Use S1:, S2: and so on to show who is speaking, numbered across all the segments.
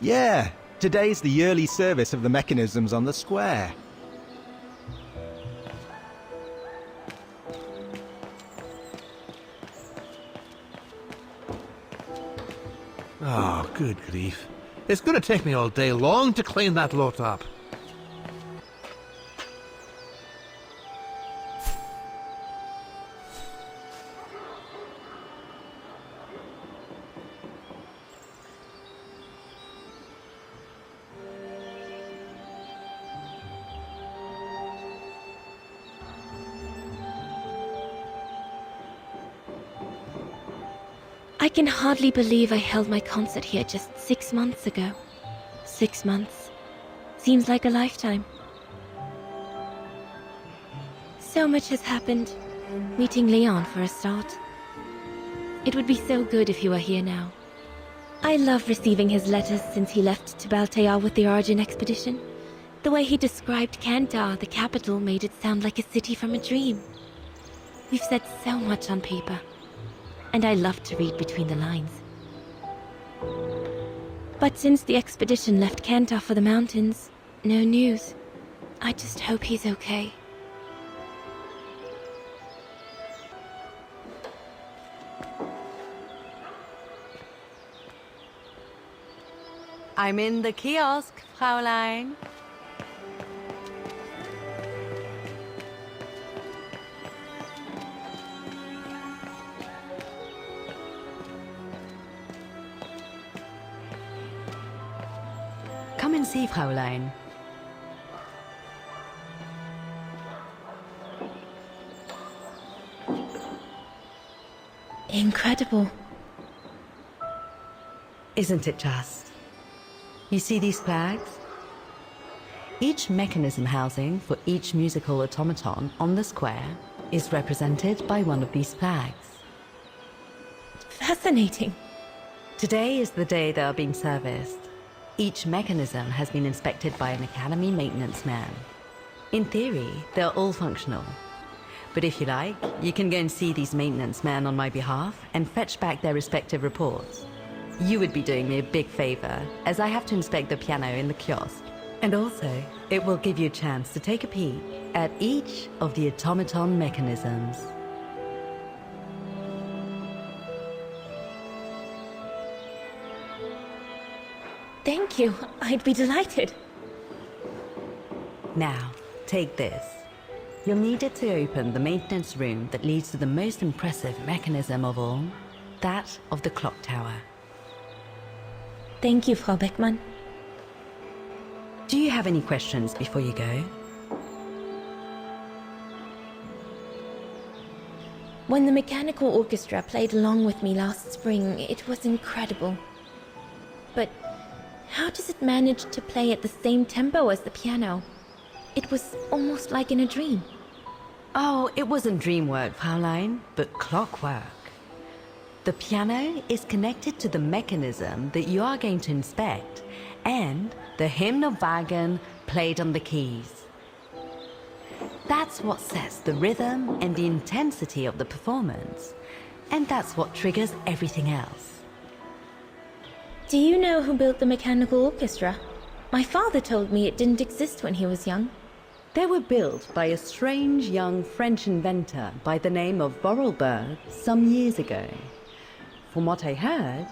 S1: Yeah, today's the yearly service of the mechanisms on the square.
S2: Oh, good grief. It's going to take me all day long to clean that lot up.
S3: I can hardly believe I held my concert here just 6 months ago. 6 months. Seems like a lifetime. So much has happened. Meeting Leon for a start. It would be so good if he were here now. I love receiving his letters since he left to Baltea with the Origin expedition. The way he described Kantar, the capital, made it sound like a city from a dream. We've said so much on paper. And I love to read between the lines. But since the expedition left Kantar for the mountains, no news. I just hope he's okay.
S4: I'm in the kiosk, Fräulein. Come and see, Fräulein.
S3: Incredible.
S4: Isn't it just? You see these flags? Each mechanism housing for each musical automaton on the square is represented by one of these flags.
S3: Fascinating.
S4: Today is the day they are being serviced. Each mechanism has been inspected by an Academy maintenance man. In theory, they're all functional. But if you like, you can go and see these maintenance men on my behalf and fetch back their respective reports. You would be doing me a big favor, as I have to inspect the piano in the kiosk. And also, it will give you a chance to take a peek at each of the automaton mechanisms.
S3: Thank you. I'd be delighted.
S4: Now, take this. You'll need it to open the maintenance room that leads to the most impressive mechanism of all, that of the clock tower.
S3: Thank you, Frau Beckmann.
S4: Do you have any questions before you go?
S3: When the mechanical orchestra played along with me last spring, it was incredible. But how does it manage to play at the same tempo as the piano? It was almost like in a dream.
S4: Oh, it wasn't dream work, Fräulein, but clockwork. The piano is connected to the mechanism that you are going to inspect, and the hymn of Wagen played on the keys. That's what sets the rhythm and the intensity of the performance, and that's what triggers everything else.
S3: Do you know who built the mechanical orchestra? My father told me it didn't exist when he was young.
S4: They were built by a strange young French inventor by the name of Vorarlberg some years ago. From what I heard,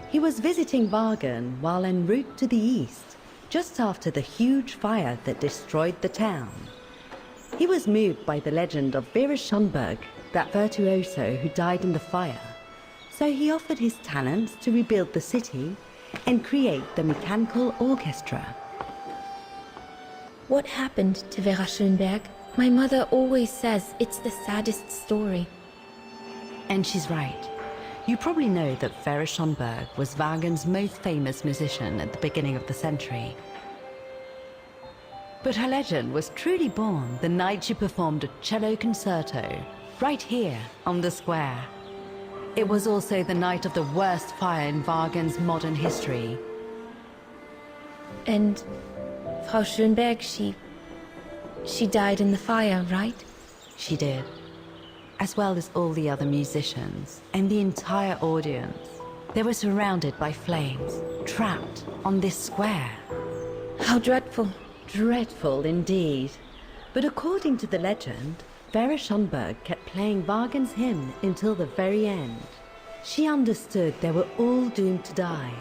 S4: he was visiting Wagen while en route to the east, just after the huge fire that destroyed the town. He was moved by the legend of Vera Schönberg, that virtuoso who died in the fire. So he offered his talents to rebuild the city and create the mechanical orchestra.
S3: What happened to Vera Schönberg? My mother always says it's the saddest story.
S4: And she's right. You probably know that Vera Schönberg was Wagen's most famous musician at the beginning of the century. But her legend was truly born the night she performed a cello concerto right here on the square. It was also the night of the worst fire in Wagen's modern history.
S3: And Frau Schönberg, she died in the fire, right?
S4: She did, as well as all the other musicians and the entire audience. They were surrounded by flames, trapped on this square.
S3: How dreadful.
S4: Dreadful indeed. But according to the legend, Vera Schonberg kept playing Wagen's hymn until the very end. She understood they were all doomed to die,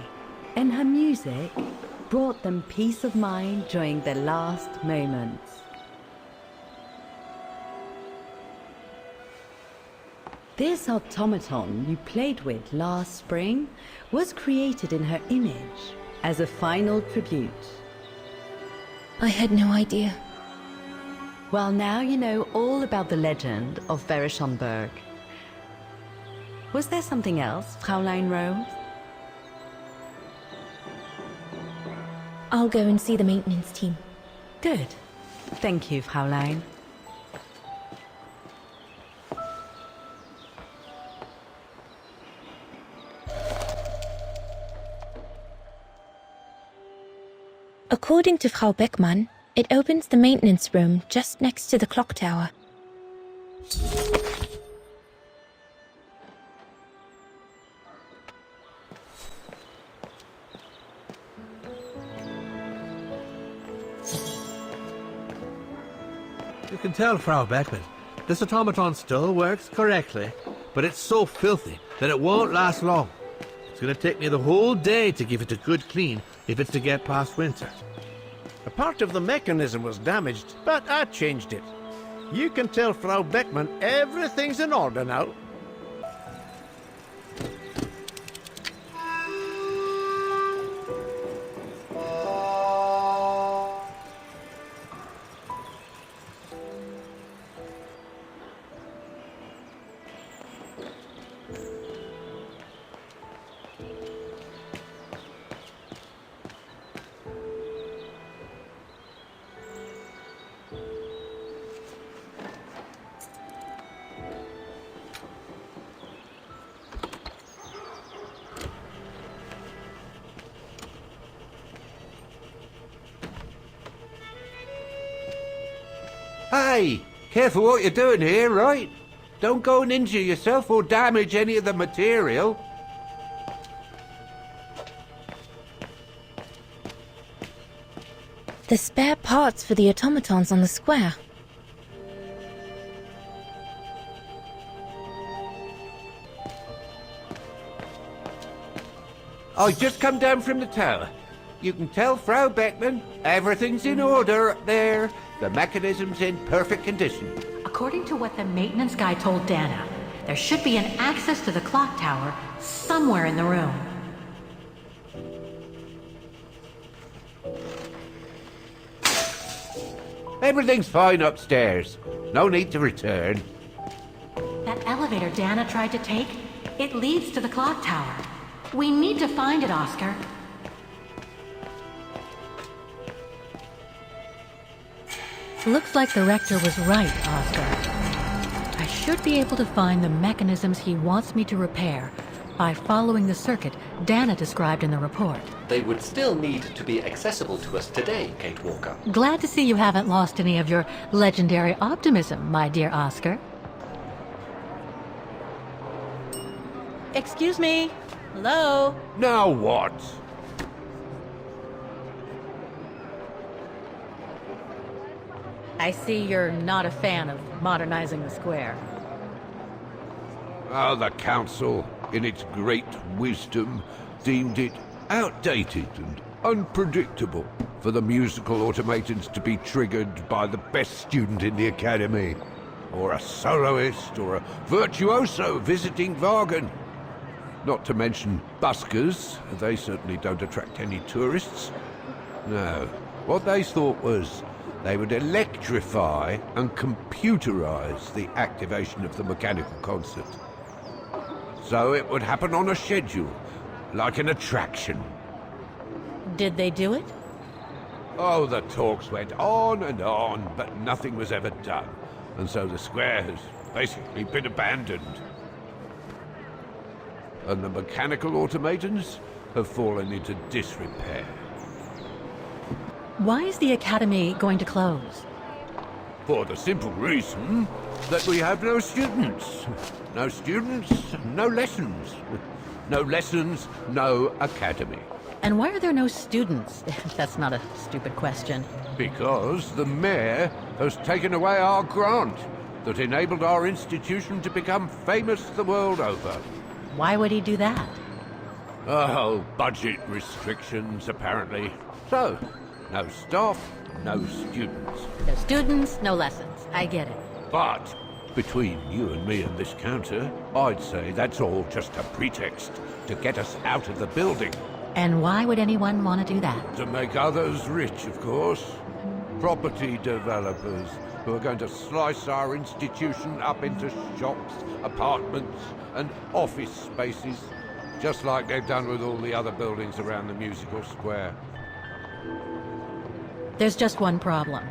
S4: and her music brought them peace of mind during their last moments. This automaton you played with last spring was created in her image as a final tribute.
S3: I had no idea.
S4: Well, now you know all about the legend of Vera Schonberg. Was there something else, Fraulein Rose?
S3: I'll go and see the maintenance team.
S4: Good. Thank you, Fraulein.
S3: According to Frau Beckmann, it opens the maintenance room just next to the clock tower.
S2: You can tell, Frau Beckman, this automaton still works correctly, but it's so filthy that it won't last long. It's going to take me the whole day to give it a good clean if it's to get past winter.
S5: A part of the mechanism was damaged, but I changed it. You can tell Frau Beckman everything's in order now.
S6: Hey, careful what you're doing here, right? Don't go and injure yourself or damage any of the material.
S3: The spare parts for the automatons on the square.
S6: I just come down from the tower. You can tell Frau Beckman everything's in order up there. The mechanism's in perfect condition.
S7: According to what the maintenance guy told Dana, there should be an access to the clock tower somewhere in the room.
S6: Everything's fine upstairs. No need to return.
S7: That elevator Dana tried to take, it leads to the clock tower. We need to find it, Oscar. Looks like the rector was right, Oscar. I should be able to find the mechanisms he wants me to repair by following the circuit Dana described in the report.
S8: They would still need to be accessible to us today, Kate Walker.
S7: Glad to see you haven't lost any of your legendary optimism, my dear Oscar.
S9: Excuse me? Hello?
S6: Now what?
S7: I see you're not a fan of modernizing the square.
S10: The council, in its great wisdom, deemed it outdated and unpredictable for the musical automatons to be triggered by the best student in the academy, or a soloist, or a virtuoso visiting Wagen. Not to mention buskers, they certainly don't attract any tourists. No, what they thought was they would electrify and computerize the activation of the mechanical concert. So it would happen on a schedule, like an attraction.
S7: Did they do it?
S10: Oh, the talks went on, but nothing was ever done. And so the square has basically been abandoned. And the mechanical automatons have fallen into disrepair.
S7: Why is the academy going to close?
S10: For the simple reason that we have no students. No students, no lessons. No lessons, no academy.
S7: And why are there no students? That's not a stupid question.
S10: Because the mayor has taken away our grant that enabled our institution to become famous the world over.
S7: Why would he do that?
S10: Oh, budget restrictions, apparently. So, no staff, no students.
S7: No students, no lessons. I get it.
S10: But between you and me and this counter, I'd say that's all just a pretext to get us out of the building.
S7: And why would anyone want to do that?
S10: To make others rich, of course. Property developers who are going to slice our institution up into shops, apartments, and office spaces, just like they've done with all the other buildings around the musical square.
S7: There's just one problem.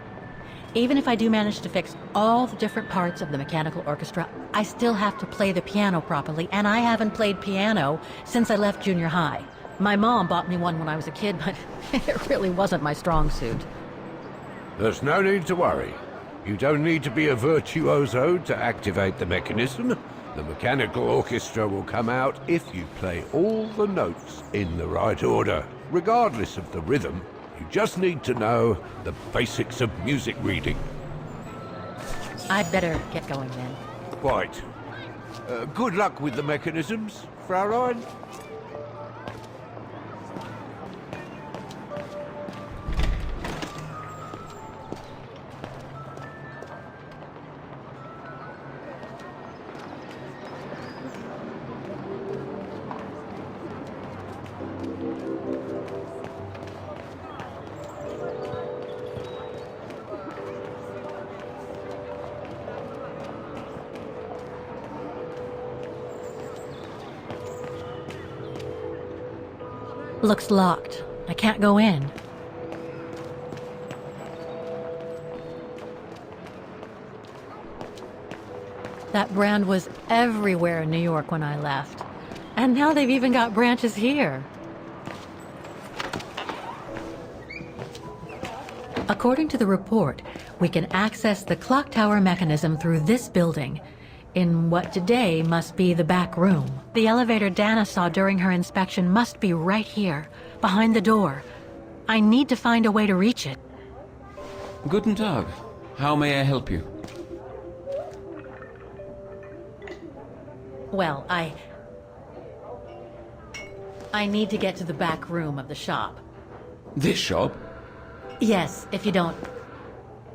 S7: Even if I do manage to fix all the different parts of the mechanical orchestra, I still have to play the piano properly, and I haven't played piano since I left junior high. My mom bought me one when I was a kid, but it really wasn't my strong suit.
S10: There's no need to worry. You don't need to be a virtuoso to activate the mechanism. The mechanical orchestra will come out if you play all the notes in the right order. Regardless of the rhythm, you just need to know the basics of music reading.
S7: I'd better get going then.
S10: Quite. Good luck with the mechanisms, Fraulein.
S7: Looks locked. I can't go in. That brand was everywhere in New York when I left. And now they've even got branches here. According to the report, we can access the clock tower mechanism through this building, in what today must be the back room. The elevator Dana saw during her inspection must be right here, behind the door. I need to find a way to reach it.
S11: Guten Tag. How may I help you?
S7: Well, I need to get to the back room of the shop.
S11: This shop?
S7: Yes, if you don't...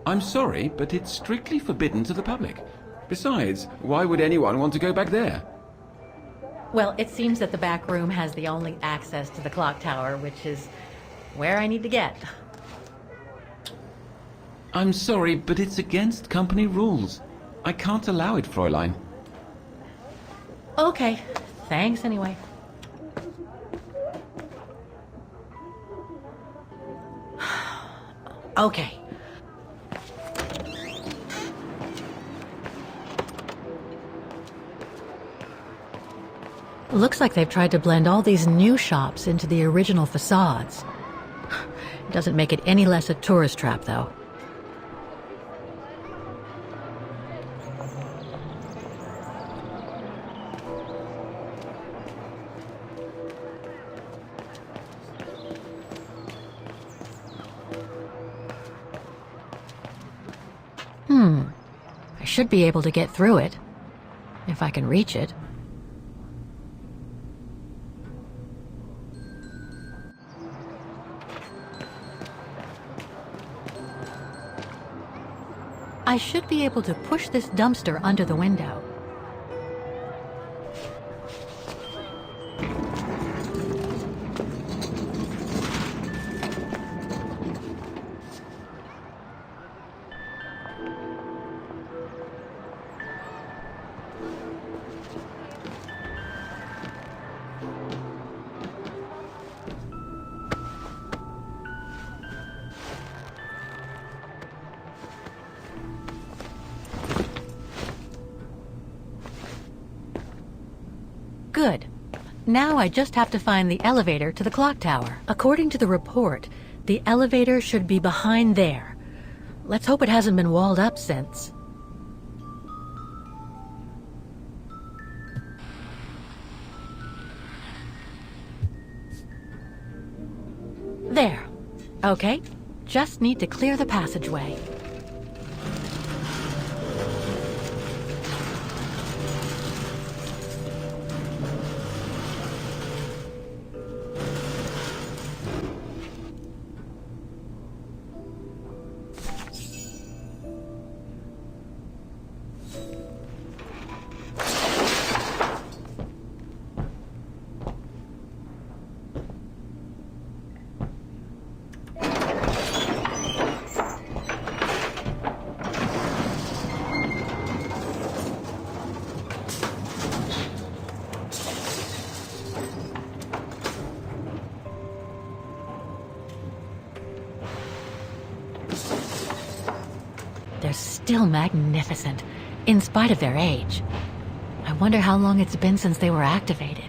S11: I'm sorry, but it's strictly forbidden to the public. Besides, why would anyone want to go back there?
S7: Well, it seems that the back room has the only access to the clock tower, which is where I need to get.
S11: I'm sorry, but it's against company rules. I can't allow it, Fräulein.
S7: Okay, thanks anyway. Okay. Looks like they've tried to blend all these new shops into the original facades. Doesn't make it any less a tourist trap, though. I should be able to get through it, if I can reach it. I should be able to push this dumpster under the window. Good. Now I just have to find the elevator to the clock tower. According to the report, the elevator should be behind there. Let's hope it hasn't been walled up since. There. Okay, just need to clear the passageway. They're still magnificent, in spite of their age. I wonder how long it's been since they were activated.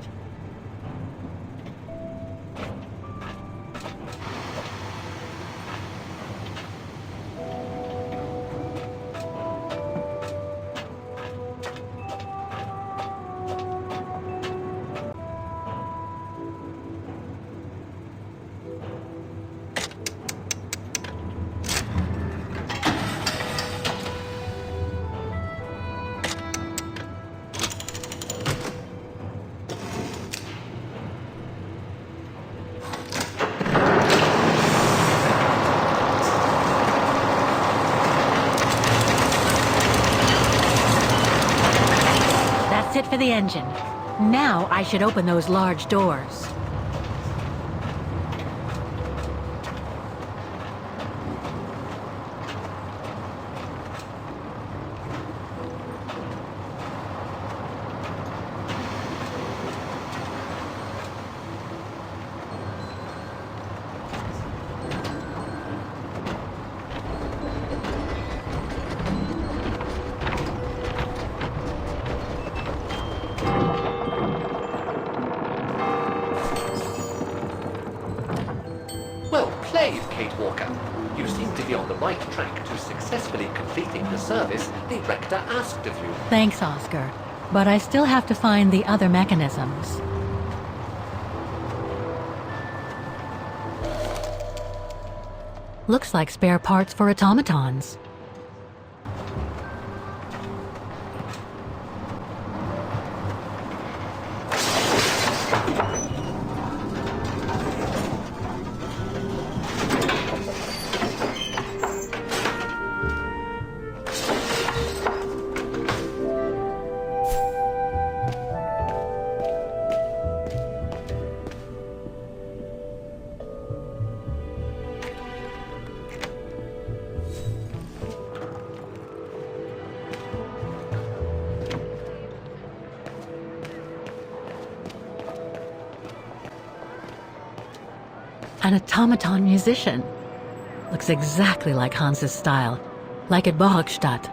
S7: That's it for the engine. Now I should open those large doors.
S8: Well played, Kate Walker. You seem to be on the right track to successfully completing the service the Rector asked of you.
S7: Thanks, Oscar. But I still have to find the other mechanisms. Looks like spare parts for automatons. An automaton musician. Looks exactly like Hans's style, like at Bohogstadt.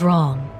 S7: wrong.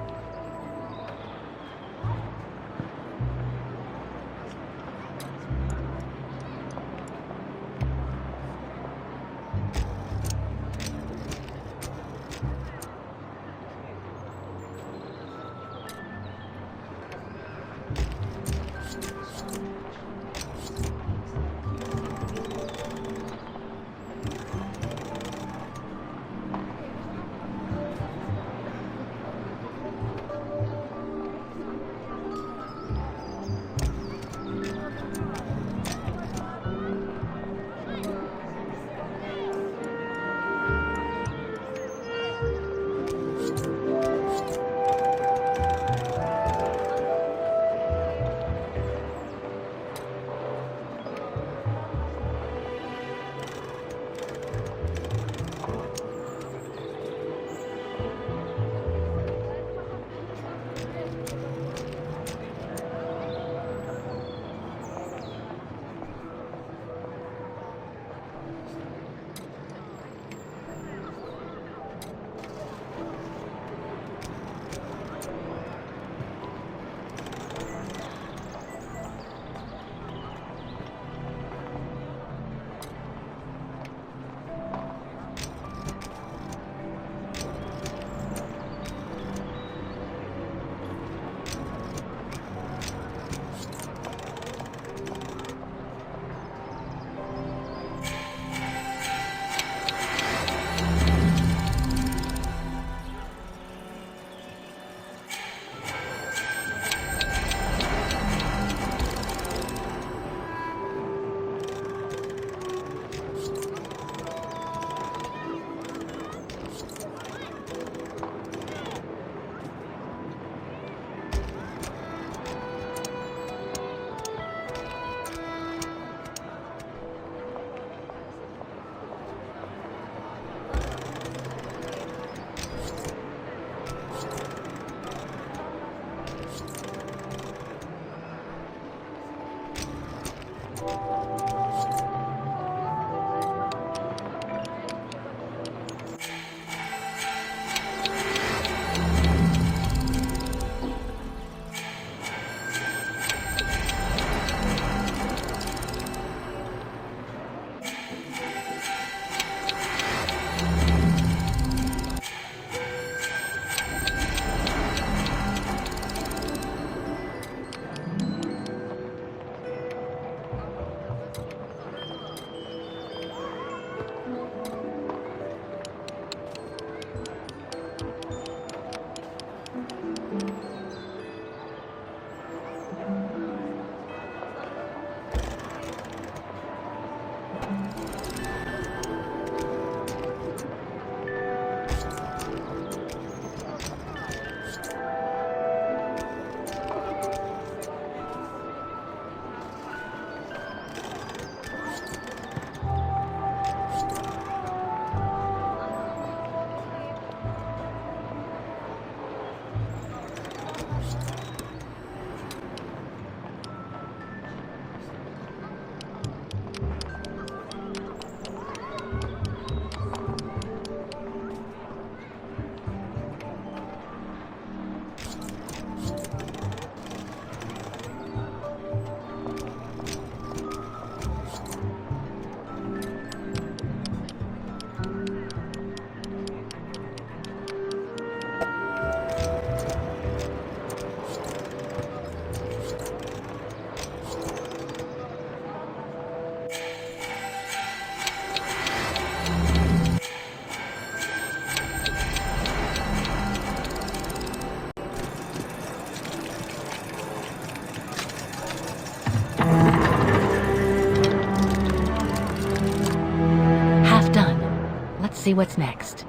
S7: See what's next.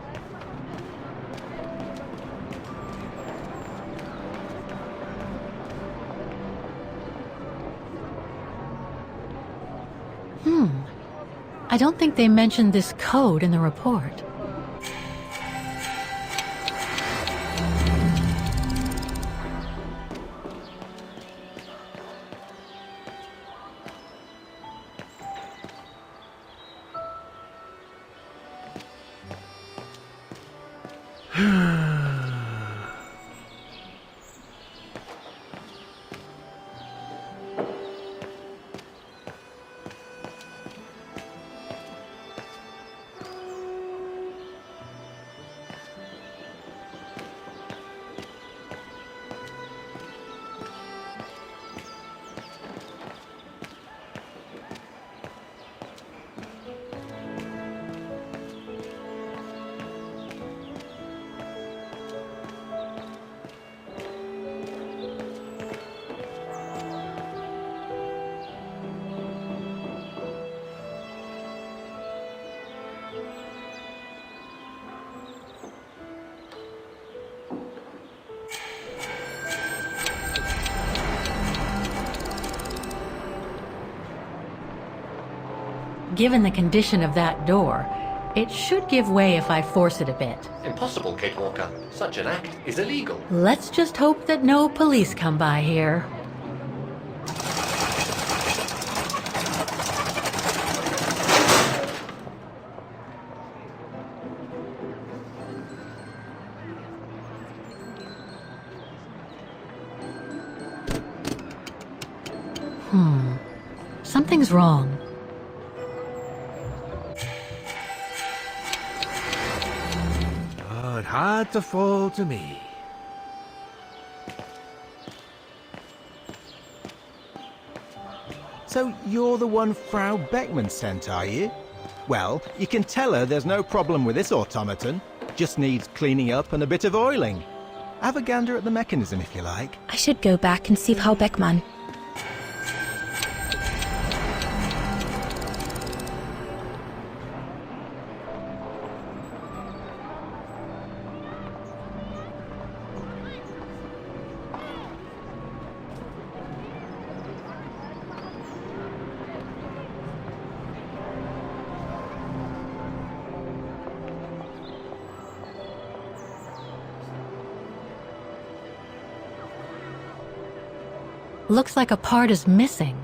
S7: I don't think they mentioned this code in the report. Given the condition of that door, it should give way if I force it a bit.
S8: Impossible, Kate Walker. Such an act is illegal.
S7: Let's just hope that no police come by here. Something's wrong.
S2: Oh, it had to fall to me.
S1: So you're the one Frau Beckman sent, are you? Well, you can tell her there's no problem with this automaton. Just needs cleaning up and a bit of oiling. Have a gander at the mechanism if you like.
S3: I should go back and see Frau Beckmann.
S7: Looks like a part is missing.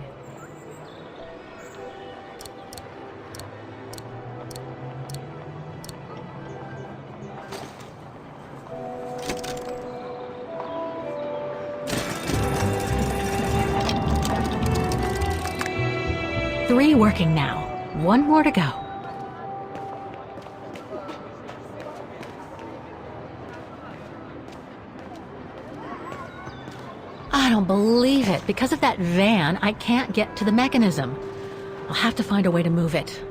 S7: Three working now. One more to go. I don't believe it. Because of that van, I can't get to the mechanism. I'll have to find a way to move it.